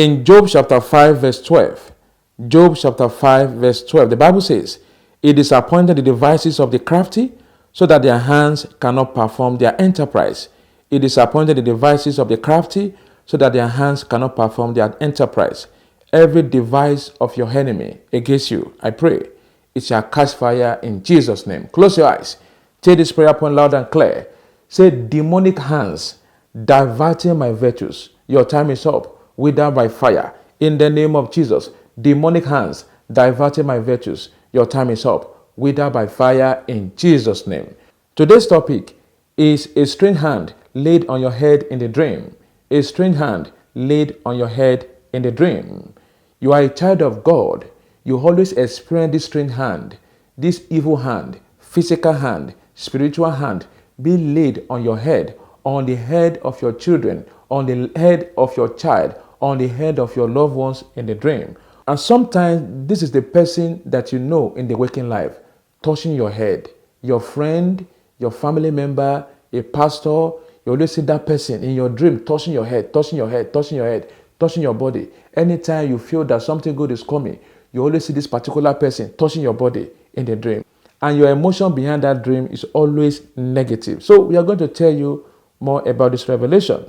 In Job chapter 5 verse 12, Job chapter 5 verse 12, the Bible says, "He disappointed the devices of the crafty so that their hands cannot perform their enterprise." He disappointed the devices of the crafty so that their hands cannot perform their enterprise. Every device of your enemy against you, I pray, it shall catch fire in Jesus' name. Close your eyes. Take this prayer point loud and clear. Say, demonic hands diverting my virtues. Your time is up. Wither by fire. In the name of Jesus. Demonic hands diverting my virtues. Your time is up. Wither by fire in Jesus' name. Today's topic is a strange hand laid on your head in the dream. A strange hand laid on your head in the dream. You are a child of God. You always experience this strange hand, this evil hand, physical hand, spiritual hand being laid on your head, on the head of your children, on the head of your child, on the head of your loved ones in the dream. And sometimes this is the person that you know in the waking life, touching your head. Your friend, your family member, a pastor, you always see that person in your dream touching your head, touching your head, touching your head, touching your body. Anytime you feel that something good is coming, you always see this particular person touching your body in the dream. And your emotion behind that dream is always negative. So we are going to tell you more about this revelation.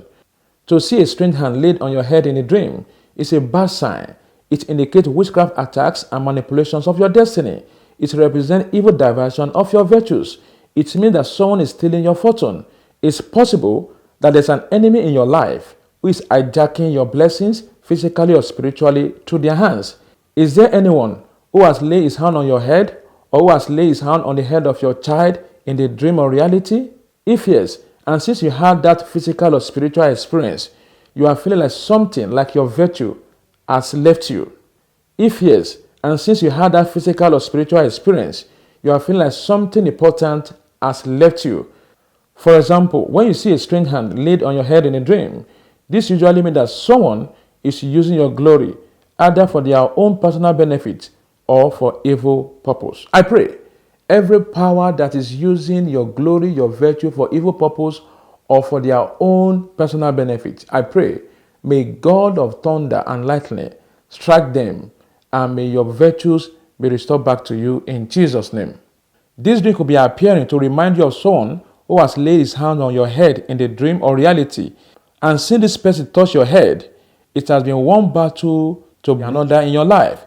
To see a strange hand laid on your head in a dream is a bad sign. It indicates witchcraft attacks and manipulations of your destiny. It represents evil diversion of your virtues. It means that someone is stealing your fortune. It's possible that there's an enemy in your life who is hijacking your blessings physically or spiritually through their hands. Is there anyone who has laid his hand on your head or who has laid his hand on the head of your child in the dream or reality? If yes, and since you had that physical or spiritual experience, you are feeling like something like your virtue has left you. If yes, and since you had that physical or spiritual experience, you are feeling like something important has left you. For example, when you see a strange hand laid on your head in a dream, this usually means that someone is using your glory either for their own personal benefit or for evil purpose. I pray every power that is using your glory, your virtue for evil purpose or for their own personal benefit, I pray, may God of thunder and lightning strike them, and may your virtues be restored back to you in Jesus' name. This dream could be appearing to remind you of someone who has laid his hand on your head in the dream or reality, and since this person touched your head, it has been one battle to another in your life.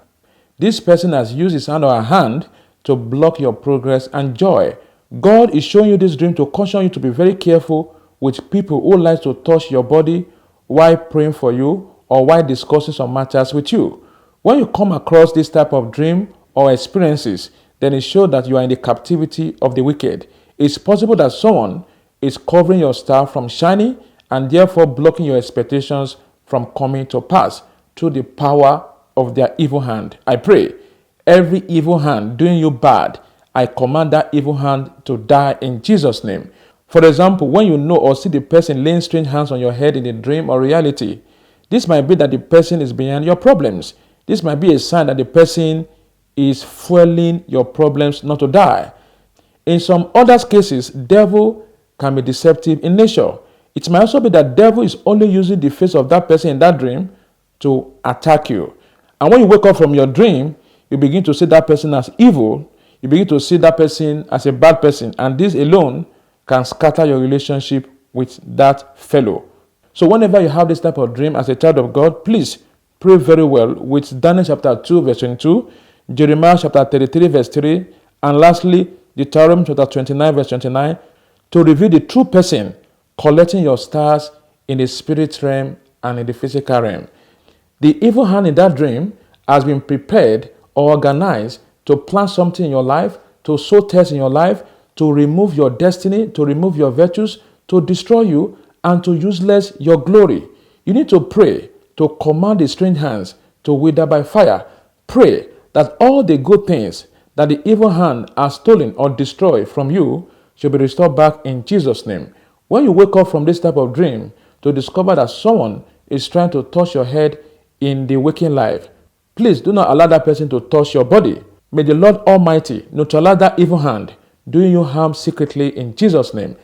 This person has used his hand or her hand to block your progress and joy. God is showing you this dream to caution you to be very careful with people who like to touch your body while praying for you or while discussing some matters with you. When you come across this type of dream or experiences, then it shows that you are in the captivity of the wicked. It's possible that someone is covering your star from shining and therefore blocking your expectations from coming to pass through the power of their evil hand. I pray every evil hand doing you bad, I command that evil hand to die in Jesus' name. For example, when you know or see the person laying strange hands on your head in a dream or reality, this might be that the person is behind your problems. This might be a sign that the person is fueling your problems not to die. In some other cases, devil can be deceptive in nature. It might also be that devil is only using the face of that person in that dream to attack you. And when you wake up from your dream, you begin to see that person as evil. You begin to see that person as a bad person. And this alone can scatter your relationship with that fellow. So whenever you have this type of dream as a child of God, please pray very well with Daniel chapter 2 verse 22, Jeremiah chapter 33 verse 3, and lastly, Deuteronomy chapter 29 verse 29, to reveal the true person collecting your stars in the spirit realm and in the physical realm. The evil hand in that dream has been prepared or organized to plant something in your life, to sow tares in your life, to remove your destiny, to remove your virtues, to destroy you, and to useless your glory. You need to pray to command the strange hands to wither by fire. Pray that all the good things that the evil hand has stolen or destroyed from you should be restored back in Jesus' name. When you wake up from this type of dream to discover that someone is trying to touch your head in the waking life, please do not allow that person to touch your body. May the Lord Almighty neutralize that evil hand doing you harm secretly in Jesus' name.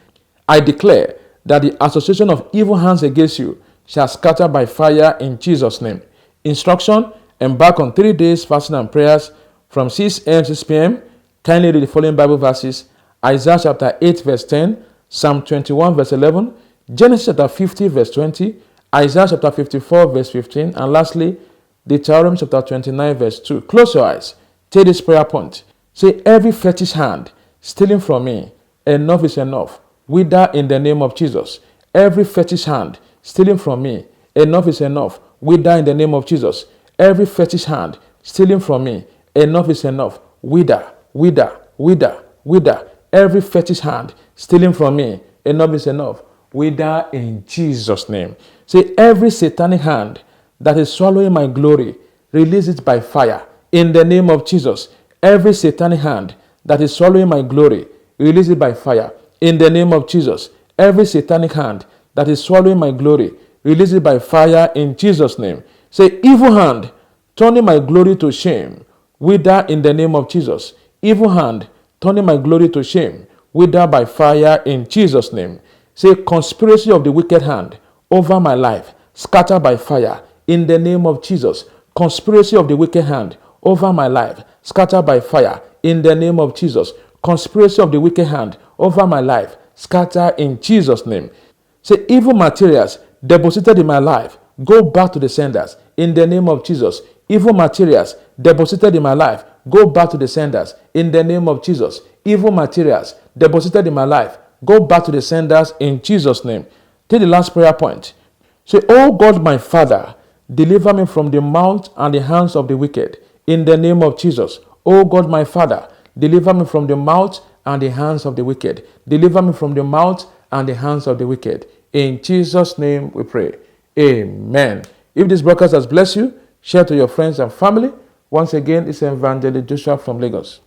I declare that the association of evil hands against you shall scatter by fire in Jesus' name. Instruction: embark on 3 days fasting and prayers from 6 a.m. to 6 p.m. Kindly read the following Bible verses: Isaiah chapter 8 verse 10, Psalm 21 verse 11, Genesis chapter 50 verse 20, Isaiah chapter 54 verse 15, and lastly, Deuteronomy chapter 29 verse 2. Close your eyes. Take this prayer point. Say, every fetish hand stealing from me, enough is enough. Wither in the name of Jesus. Every fetish hand stealing from me, enough is enough. Wither in the name of Jesus. Every fetish hand stealing from me, enough is enough. Wither, wither, wither, wither. Every fetish hand stealing from me, enough is enough. Wither in Jesus' name. Say, every satanic hand that is swallowing my glory, release it by fire in the name of Jesus. Every satanic hand that is swallowing my glory, release it by fire in the name of Jesus. Every satanic hand that is swallowing my glory, release it by fire in Jesus' name. Say, evil hand turning my glory to shame, wither in the name of Jesus. Evil hand turning my glory to shame, wither by fire in Jesus' name. Say, conspiracy of the wicked hand over my life, scatter by fire in the name of Jesus. Conspiracy of the wicked hand over my life, scatter by fire in the name of Jesus. Conspiracy of the wicked hand over my life, scatter in Jesus' name. Say, evil materials deposited in my life, go back to the senders in the name of Jesus. Evil materials deposited in my life, go back to the senders in the name of Jesus. Evil materials deposited in my life, go back to the senders in Jesus' name. Take the last prayer point. Say, oh God, my Father, deliver me from the mouth and the hands of the wicked in the name of Jesus. Oh God, my Father, deliver me from the mouth and the hands of the wicked. Deliver me from the mouth and the hands of the wicked. In Jesus' name we pray. Amen. If this broadcast has blessed you, share to your friends and family. Once again, it's Evangelist Joshua from Lagos.